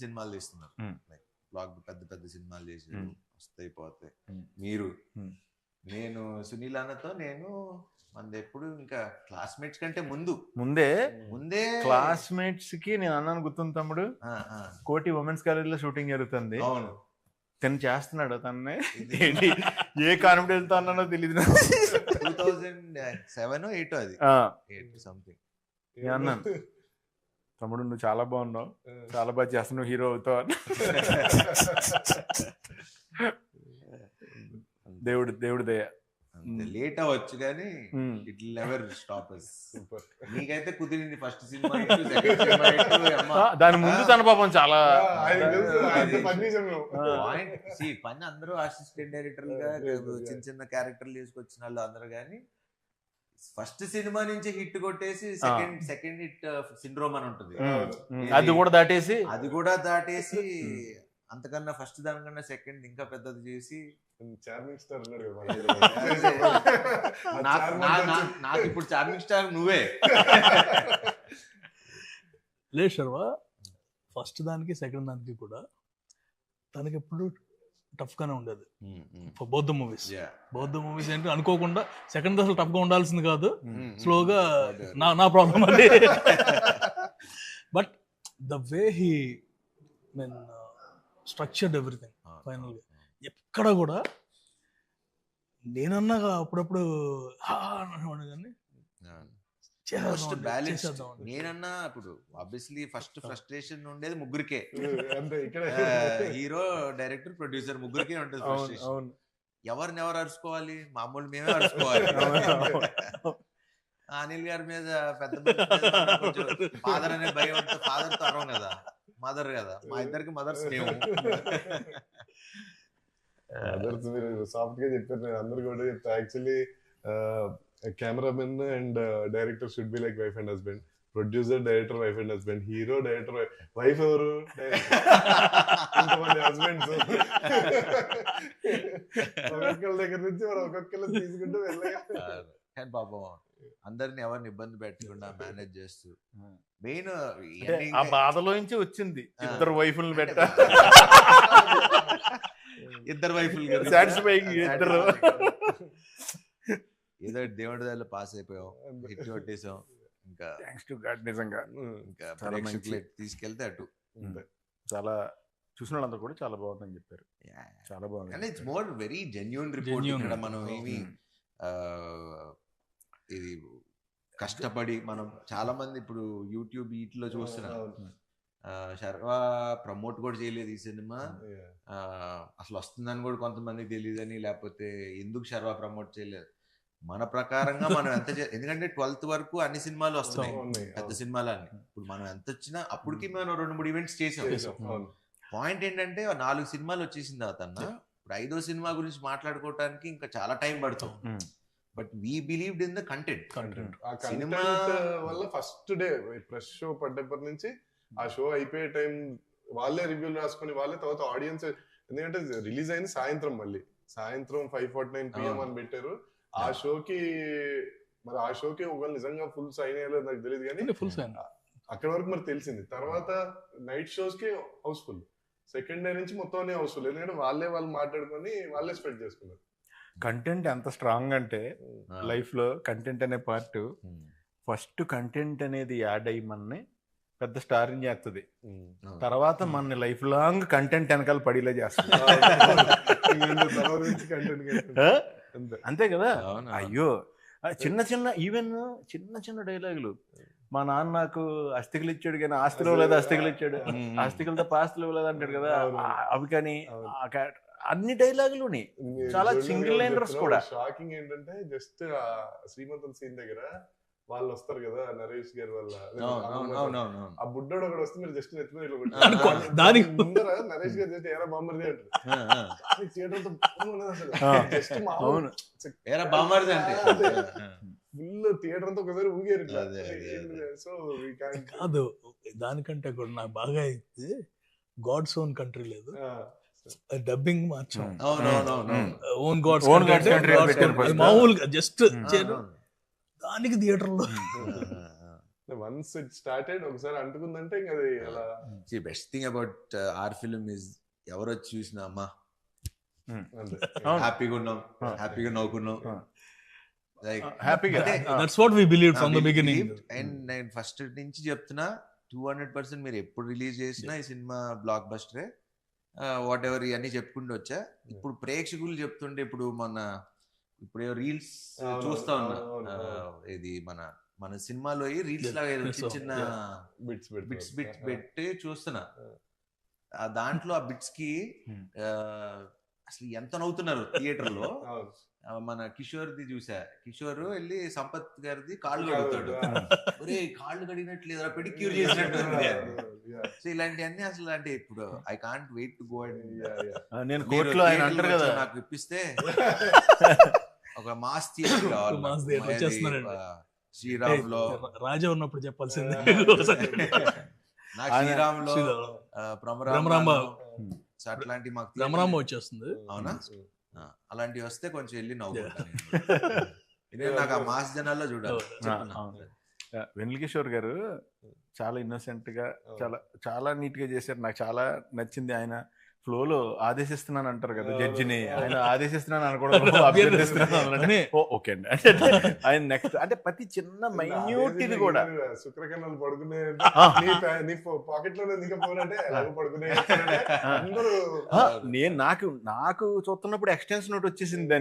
సినిమాలు తీస్తున్నారు, బ్లాక్ పెద్ద పెద్ద సినిమాలు చేసారు, వస్తాయి పోతాయి. మీరు నేను సునీల్ అన్నతో మనది ఎప్పుడు ఇంకా క్లాస్మేట్స్ కంటే ముందే క్లాస్మేట్స్ కి నేను అన్నాను గుర్తుంది తమ్ముడు, కోటి ఉమెన్స్ కాలేజ్ లో షూటింగ్ జరుగుతుంది. అవును, తను చేస్తున్నాడు, తన్నే ఏంటి ఏ కాన్ఫిడెన్స్ తో అన్నానో తెలియదు. 2007 8 అది 8 సంథింగ్. నేను అన్నాను, తమ్ముడు నువ్వు చాలా బాగున్నావు, చాలా బాగా చేస్తున్నావు, హీరో అవుతావు. దేవుడి దయ. లేట్ అవ్వచ్చు కానీ it will never stop us. నీకైతే కుదిరింది ఫస్ట్ సినిమా, దాని ముందు తన పాపం చాలా పని. అందరూ అసిస్టెంట్ డైరెక్టర్ గా చిన్న చిన్న క్యారెక్టర్లు తీసుకొచ్చిన వాళ్ళు అందరూ, కానీ ఫస్ట్ సినిమా నుంచి హిట్ కొట్టేసి సెకండ్ హిట్ సిండ్రోమ్ అని ఉంటుంది, అది కూడా దాటేసి అంతకన్నా ఫస్ట్ దానికన్నా సెకండ్ ఇంకా పెద్దది చేసి చార్మింగ్ స్టార్ నాకు ఇప్పుడు చార్మింగ్ స్టార్ నువ్వే. లేదు శర్వా, ఫస్ట్ దానికి సెకండ్ దానికి కూడా తనకి ఎప్పుడు టఫ్ గానే ఉండేది. బౌద్ధ మూవీస్ ఏంటి అనుకోకుండా సెకండ్ అసలు టఫ్ గా ఉండాల్సింది కాదు, స్లోగా నా ప్రాబ్లం అది. But the way he structured everything final గా ఎక్కడ కూడా నేనన్నా అప్పుడప్పుడు కానీ నేనన్నా ఇప్పుడు ఆబ్వియస్లీ ఫస్ట్ ఫ్రస్ట్రేషన్ ఉండేది ముగ్గురికే, హీరో డైరెక్టర్ ప్రొడ్యూసర్ ముగ్గురికే ఉంటుంది ఫ్రస్ట్రేషన్. ఎవరిని ఎవరు అరుచుకోవాలి, మామూలు మేమే అరుచుకోవాలి. అనిల్ గారి మీద పెద్ద ఫాదర్ అనే భయం, ఫాదర్ తో అరవం కదా, మదర్ కదా, మా ఇద్దరికి మదర్స్ మేము. మదర్స్ మీరు సాఫ్ట్ గా చెప్పారు, నేను అందరు కూడా చెప్తా. Actually cameraman and director should be like wife and husband, producer director wife and husband, hero director wife, ఎవరు ఇంతమంది హస్బెండ్స్. ఒక్కొక్కరి దగ్గర నుంచి మనం ఒక్కొక్కరు తీసుకుంటూ వెళ్ళగా, కానీ పాపం అందరిని ఎవరిని ఇబ్బంది పెట్టకుండా మేనేజ్ చేస్తూ, మెయిన్ ఆ బాధలో నుంచి వచ్చింది ఇద్దరు వైఫుల్ని పెట్ట, ఇద్దరు వైఫుల్ ఇద్దరు ఏదో దేవుడి దగ్గర పాస్ అయిపోయాం, హిట్ కొట్టేసాం. ఇంకా థ్యాంక్స్ టు గాడ్, నిజంగా ఇంకా తీసుకెళ్తే అటు చాలా చూసిన వాళ్ళందరూ కూడా చాలా బాగుందని చెప్పారు. చాలా బాగుంది, and it's more very genuine report. ఇక్కడ మనం ఏమి ఇది కష్టపడి మనం చాలా మంది ఇప్పుడు యూట్యూబ్ వీటిలో చూస్తున్నాం, శర్వా ప్రమోట్ కూడా చేయలేదు ఈ సినిమా, అసలు వస్తుందని కూడా కొంతమందికి తెలియదని, లేకపోతే ఎందుకు శర్వా ప్రమోట్ చేయలేదు. మన ప్రకారంగా మనం ఎంత ఎందుకంటే 12th వరకు అన్ని సినిమాలు వస్తున్నాయి, పెద్ద సినిమాలు అన్ని. ఇప్పుడు మనం ఎంత వచ్చినా అప్పటికి మనం 2-3 ఈవెంట్స్ చేసాం. పాయింట్ ఏంటంటే 4 సినిమాలు వచ్చేసిన తర్వాత ఇప్పుడు 5వ సినిమా గురించి మాట్లాడుకోవడానికి ఇంకా చాలా టైం పడుతుంది. But we believed in the content. Cinema వల్ల ఫస్ట్ డే ప్రెస్ షో పడ్డప్పటి నుంచి ఆ షో అయిపోయే టైం వాళ్ళే రివ్యూలు రాసుకొని వాళ్ళే తర్వాత ఆడియన్స్, ఎందుకంటే రిలీజ్ అయింది సాయంత్రం, మళ్ళీ సాయంత్రం 5:49 PM అని పెట్టారు. ఆ షోకి ఒకవేళ నిజంగా ఫుల్ సైన్ అయ్యలేదు నాకు తెలియదు, కానీ ఫుల్ సైన్ అక్కడ వరకు మరి తెలిసింది. తర్వాత నైట్ షోస్ కి హౌస్ఫుల్, సెకండ్ డే నుంచి మొత్తం హౌస్ఫుల్, ఎందుకంటే వాళ్ళు మాట్లాడుకొని వాళ్ళే స్ప్రెడ్ చేసుకున్నారు. కంటెంట్ ఎంత స్ట్రాంగ్ అంటే లైఫ్ లో కంటెంట్ అనే పార్ట్, ఫస్ట్ కంటెంట్ అనేది యాడ్ అయ్యి మనని పెద్ద స్టార్ని చేస్తుంది, తర్వాత మన లైఫ్ లాంగ్ కంటెంట్ వెనకాల పడిలే చేస్తుంది. అంతే కదా. అయ్యో చిన్న చిన్న డైలాగులు, మా నాన్న నాకు అస్థికలు ఇచ్చాడు కానీ ఆస్తిలో లేదు, అస్థికలు ఇచ్చాడు, ఆస్తికలతో పాస్తులు ఇవ్వలేదు అంటాడు కదా, అవి కానీ అన్ని డైలాగులు చాలా సింగిల్ లైనర్స్ కూడా. షాకింగ్ ఏంటంటే జస్ట్ శ్రీమంతం సీన్ దగ్గర వాళ్ళు వస్తారు కదా, నరేష్ గారి వల్ల ఆ బుడ్డోడు ఒకటి వస్తే మీరు జస్ట్ నెత్తి మీద దానికి ముందర నరేష్ గారు జస్ట్ ఏరా బాంబర్ది అంటారు, ఫుల్ థియేటర్ అంతా ఒకసారి ఊగారు. సో కాదు, దానికంటే కూడా నాకు బాగా అయితే గాడ్స్ ఓన్ కంట్రీ లేదు, డబ్బింగ్ మార్చాం, ఓన్ గాడ్స్ మామూలుగా జస్ట్ దానికి థియేటర్ లో వన్స్ ఇట్ స్టార్టెడ్ ఒకసారి అంటుకుందంటే ఇంకా అది అలా. Best thing about our film is ఎవరు వచ్చి చూసినా అమ్మా అంతే. హ్యాపీగా ఉన్నాం, హ్యాపీగా నవ్వుకున్నాం, లైక్ హ్యాపీగా that's what we believe from the beginning. And నేను ఫస్ట్ నుంచి చెప్తున్నా 200% మీరు ఎప్పుడు రిలీజ్ చేసినా ఈ సినిమా బ్లాక్ బస్టరే, వాట్ ఎవర్ ఇవన్నీ చెప్పుకుంటూ వచ్చా. ఇప్పుడు ప్రేక్షకులు చెప్తుంటే ఇప్పుడు రీల్స్ చూస్తా ఉన్నా, ఇది మన సినిమాలో రీల్స్ లాగా ఏదో చిన్న చిన్న బిట్స్ పెట్టి చూస్తున్నా. ఆ దాంట్లో ఆ బిట్స్ కి అసలు ఎంత నవ్వుతున్నారు థియేటర్ లో. మన కిషోర్ది చూసా, కిషోర్ వెళ్ళి సంపత్ గారిది కాళ్ళు కడుగుతాడు, ఒరే కాళ్ళు కడిగినట్లేదు పెడిక్యూర్ చేసినట్టు. సో ఇలాంటివన్నీ అసలు అంటే ఇప్పుడు I can't wait to go and నేను కోర్టులో ఆయన అంటారు కదా, నాకు ఇప్పిస్తే ఒక మాస్ థియేటర్ కావాలి. శ్రీరామ్ లో రాజా ఉన్నప్పుడు చెప్పాల్సింది. నాకు శ్రీరామ్ లో భ్రమరాంబ అట్లాంటి మాకు భ్రమరాంబ వచ్చేస్తుంది. అవునా, అలాంటివి వస్తే కొంచెం వెళ్ళి నవ్వుకుంటాను. నాకు ఆ మాస్ జనాల్లో చూడాలి. వెన్నెల కిషోర్ గారు చాలా ఇన్నోసెంట్ గా చాలా నీట్ గా చేశారు. నాకు చాలా నచ్చింది. ఆయన ఫ్లోలో ఆదేశిస్తున్నాను అంటారు కదా జడ్జిని, ఆయన ఆదేశిస్తున్నాను అనుకోవడం ఓకే అండి. ఆయన నెక్స్ట్ అంటే ప్రతి చిన్న మైన్యూట్ ఇది కూడా శుక్రకణాలు పడుకునే పాకెట్ లో పడుకునే నేను నాకు చూస్తున్నప్పుడు ఎక్స్టెన్షన్ నోట్ వచ్చేసింది దానికి.